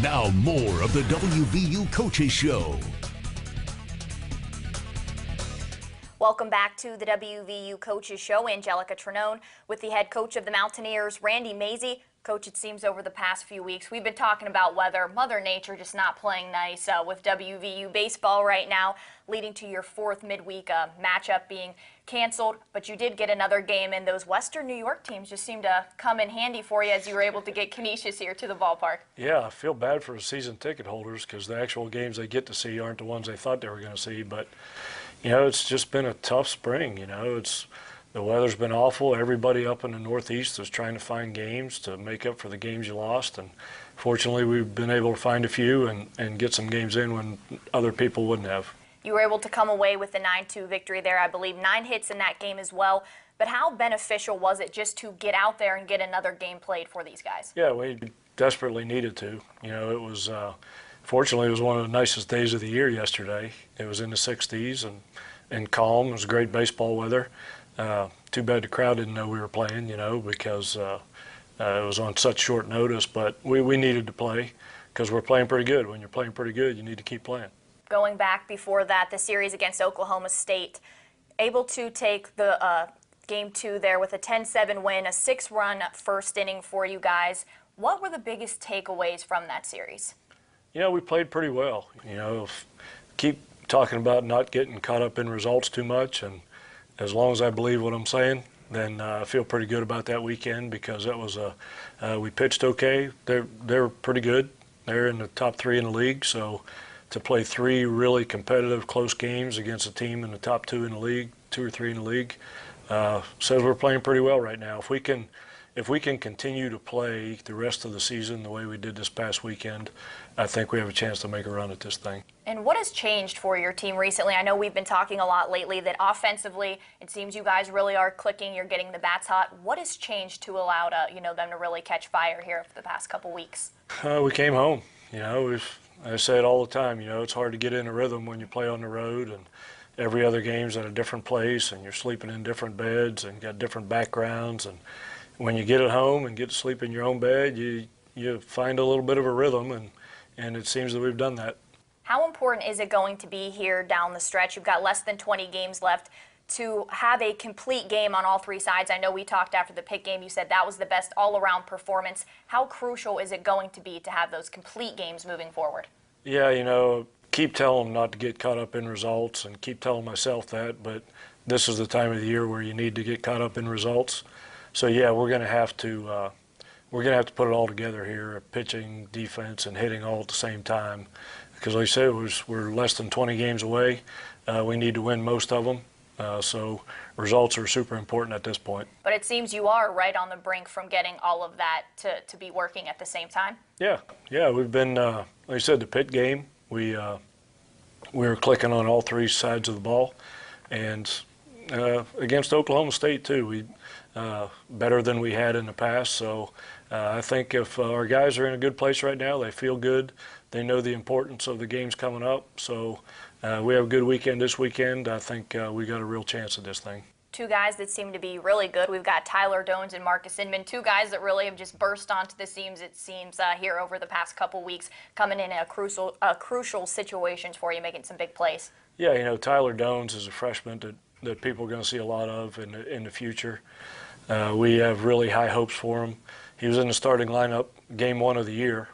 Now more of the WVU Coaches Show. Welcome back to the WVU Coaches Show. Anjelica Trinone with the head coach of the Mountaineers, Randy Mazey. Coach, it seems over the past few weeks we've been talking about weather, Mother Nature just not playing nice with WVU baseball right now, leading to your fourth midweek matchup being canceled. But you did get another game, and those Western New York teams just seem to come in handy for you as you were able to get Canisius here to the ballpark. Yeah, I feel bad for the season ticket holders because the actual games they get to see aren't the ones they thought they were going to see. But you know, it's just been a tough spring. You know, the weather's been awful. Everybody up in the Northeast is trying to find games to make up for the games you lost. And fortunately, we've been able to find a few and get some games in when other people wouldn't have. You were able to come away with the 9-2 victory there, I believe. 9 hits in that game as well. But how beneficial was it just to get out there and get another game played for these guys? Yeah, we desperately needed to. You know, it was fortunately, it was one of the nicest days of the year yesterday. It was in the 60s and calm. It was great baseball weather. Too bad the crowd didn't know we were playing, you know, because it was on such short notice. But we needed to play because we're playing pretty good. When you're playing pretty good, you need to keep playing. Going back before that, the series against Oklahoma State, able to take the Game 2 there with a 10-7 win, a 6-run first inning for you guys. What were the biggest takeaways from that series? You know, we played pretty well. You know, keep talking about not getting caught up in results too much, and as long as I believe what I'm saying, then I feel pretty good about that weekend because that was we pitched okay. They're pretty good. They're in the top 3 in the league, so to play 3 really competitive, close games against a team in the top 2 in the league, 2 or 3 in the league, says we're playing pretty well right now. If we can continue to play the rest of the season the way we did this past weekend, I think we have a chance to make a run at this thing. And what has changed for your team recently? I know we've been talking a lot lately that offensively, it seems you guys really are clicking. You're getting the bats hot. What has changed to allow them to really catch fire here for the past couple weeks? We came home. You know, I say it all the time. You know, it's hard to get in a rhythm when you play on the road, and every other game's at a different place, and you're sleeping in different beds and got different backgrounds. And when you get at home and get to sleep in your own bed, you find a little bit of a rhythm, and it seems that we've done that. How important is it going to be here down the stretch? You've got less than 20 games left to have a complete game on all 3 sides. I know we talked after the Pitt game. You said that was the best all-around performance. How crucial is it going to be to have those complete games moving forward? Yeah, you know, keep telling them not to get caught up in results and keep telling myself that, but this is the time of the year where you need to get caught up in results. So yeah, we're going to have to put it all together here, pitching, defense, and hitting all at the same time. Because like I said, we're less than 20 games away. We need to win most of them. So results are super important at this point. But it seems you are right on the brink from getting all of that to be working at the same time. Yeah, we've been, like I said, the Pitt game, we were clicking on all 3 sides of the ball. And against Oklahoma State, too, we better than we had in the past. So I think if our guys are in a good place right now, they feel good, they know the importance of the games coming up. So we have a good weekend this weekend. I think we got a real chance at this thing. 2 guys that seem to be really good. We've got Tyler Dones and Marcus Inman, 2 guys that really have just burst onto the scenes, it seems, here over the past couple weeks, coming in crucial situations for you, making some big plays. Yeah, you know, Tyler Dones is a freshman that people are going to see a lot of in the future. We have really high hopes for him. He was in the starting lineup game 1 of the year,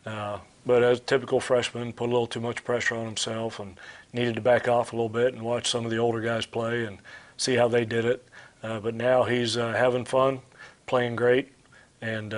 but as a typical freshman, put a little too much pressure on himself and needed to back off a little bit and watch some of the older guys play and see how they did it. But now he's having fun, playing great, and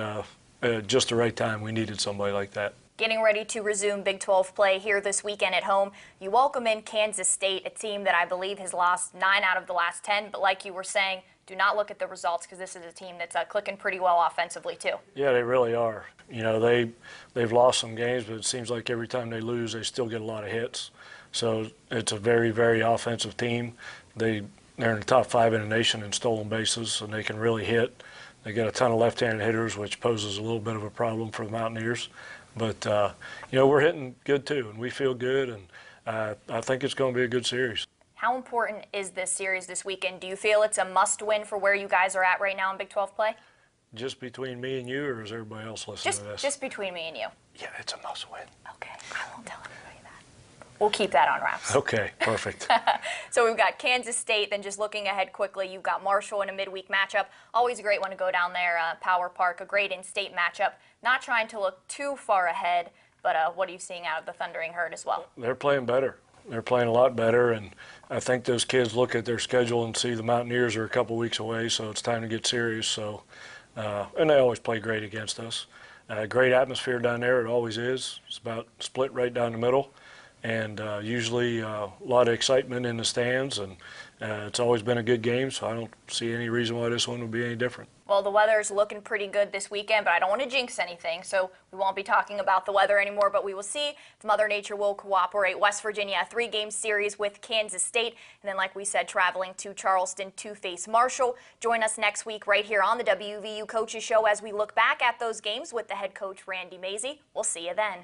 just the right time. We needed somebody like that. Getting ready to resume Big 12 play here this weekend at home. You welcome in Kansas State, a team that I believe has lost 9 out of the last 10. But like you were saying, do not look at the results because this is a team that's clicking pretty well offensively too. Yeah, they really are. You know, they've lost some games, but it seems like every time they lose, they still get a lot of hits. So it's a very, very offensive team. They're in the top 5 in the nation in stolen bases, and they can really hit. They got a ton of left-handed hitters, which poses a little bit of a problem for the Mountaineers. But, you know, we're hitting good too, and we feel good, and I think it's going to be a good series. How important is this series this weekend? Do you feel it's a must-win for where you guys are at right now in Big 12 play? just between me and you, or is everybody else listening to this? Just between me and you. Yeah, it's a must-win. Okay, I won't tell anybody that. We'll keep that on wraps. Okay, perfect. So we've got Kansas State, then just looking ahead quickly, you've got Marshall in a midweek matchup. Always a great one to go down there, Power Park, a great in-state matchup. Not trying to look too far ahead, but what are you seeing out of the Thundering Herd as well? They're playing better. They're playing a lot better, and I think those kids look at their schedule and see the Mountaineers are a couple weeks away, so it's time to get serious. So, and they always play great against us. Great atmosphere down there, it always is. It's about split right down the middle, and usually a lot of excitement in the stands, and it's always been a good game, so I don't see any reason why this one would be any different. Well, the weather's looking pretty good this weekend, but I don't want to jinx anything, so we won't be talking about the weather anymore, but we will see if Mother Nature will cooperate. West Virginia, a 3-game series with Kansas State, and then, like we said, traveling to Charleston to face Marshall. Join us next week right here on the WVU Coaches Show as we look back at those games with the head coach, Randy Mazey. We'll see you then.